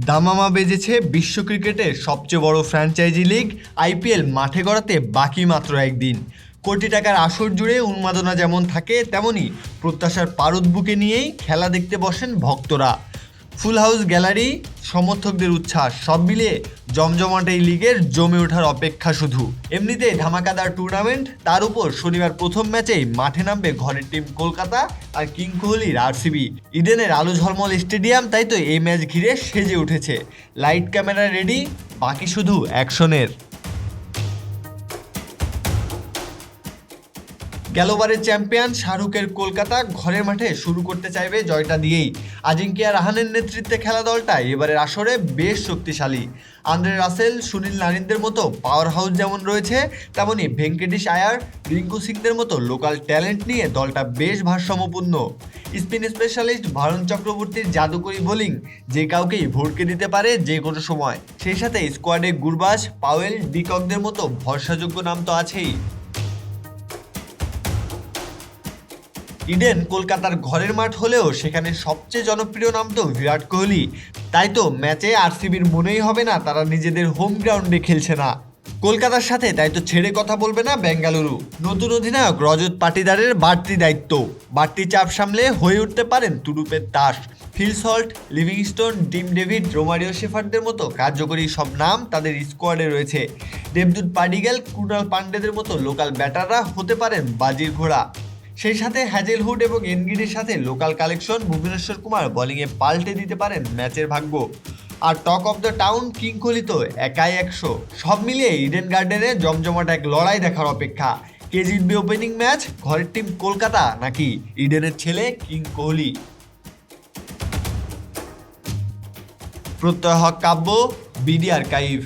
দামামা বেজেছে বিশ্ব ক্রিকেটের সবচেয়ে বড় ফ্র্যাঞ্চাইজি লিগ আইপিএল মাঠে গড়াতে বাকি মাত্র একদিন। কোটি টাকার আসর জুড়ে উন্মাদনা যেমন থাকে, তেমনই প্রত্যাশার পারদ বুকে নিয়েই খেলা দেখতে বসেন ভক্তরা। ফুল হাউস গ্যালারি, সমর্থকদের উচ্ছ্বাস, সব মিলিয়ে জমজমাট এই লিগের জমে ওঠার অপেক্ষা শুধু। এমনিতেই ধামাকাদার টুর্নামেন্ট, তার উপর শনিবার প্রথম ম্যাচেই মাঠে নামবে ঘরের টিম কলকাতা আর কিং কোহলির আরসিবি। ইডেনের আলো ঝলমল স্টেডিয়াম, তাই তো এই ম্যাচ ঘিরে সেজে উঠেছে। লাইট ক্যামেরা রেডি, বাকি শুধু অ্যাকশনের। গেলবারের চ্যাম্পিয়ন শাহরুখের কলকাতা ঘরের মাঠে শুরু করতে চাইবে জয়টা দিয়েই। আজিঙ্কিয়া রাহানের নেতৃত্বে খেলা দলটা এবারের আসরে বেশ শক্তিশালী। আন্দ্রে রাসেল, সুনীল নারিনদের মতো পাওয়ার হাউস যেমন রয়েছে, তেমনই ভেঙ্কটেশ আয়ার, রিঙ্কু সিংদের মতো লোকাল ট্যালেন্ট নিয়ে দলটা বেশ ভারসাম্যপূর্ণ। স্পিন স্পেশালিস্ট ভারুণ চক্রবর্তীর জাদুকরী বোলিং যে কাউকেই ভড়কে দিতে পারে যে কোনো সময়। সেই সাথে স্কোয়াডে গুরবাজ, পাওয়েল, ডিককদের মতো ভরসাযোগ্য নাম তো আছেই। ইডেন কলকাতার ঘরের মাঠ হলেও সেখানে সবচেয়ে জনপ্রিয় নাম তো বিরাট কোহলি। তাই তো ম্যাচে আরসিবির মনেই হবে না তারা নিজেদের হোম গ্রাউন্ডে খেলছে না। কলকাতার সাথে তাই তো ছেড়ে কথা বলবে না বেঙ্গালুরু। নতুন অধিনায়ক রজত পাটিদারের বাড়তি দায়িত্ব, বাড়তি চাপ সামলে হয়ে উঠতে পারেন তুরুপের তাস। Phil Salt, Livingstone, Tim David, Romario শেফার্ডদের মতো কার্যকরী সব নাম তাদের স্কোয়াডে রয়েছে। দেবদূত পাডিগেল, কুণাল পান্ডেদের মতো লোকাল ব্যাটাররা হতে পারেন বাজির ঘোড়া। সেই সাথে হ্যাজেলহুড এবং এনগিডির সাথে লোকাল কালেকশন ভুবনেশ্বর কুমার বোলিংয়ে পাল্টে দিতে পারেন ম্যাচের ভাগ্য। আর talk of the town king Kohli তো একাই 100। সব মিলিয়ে ইডেন গার্ডেনে জমজমাট এক লড়াই দেখার অপেক্ষা। কে জিতবে ওপেনিং ম্যাচ, ঘরের টিম কলকাতা নাকি ইডেনের ছেলে কিং কোহলি? প্রত্যয় হক কাব্য, বিডি আর্কাইভ।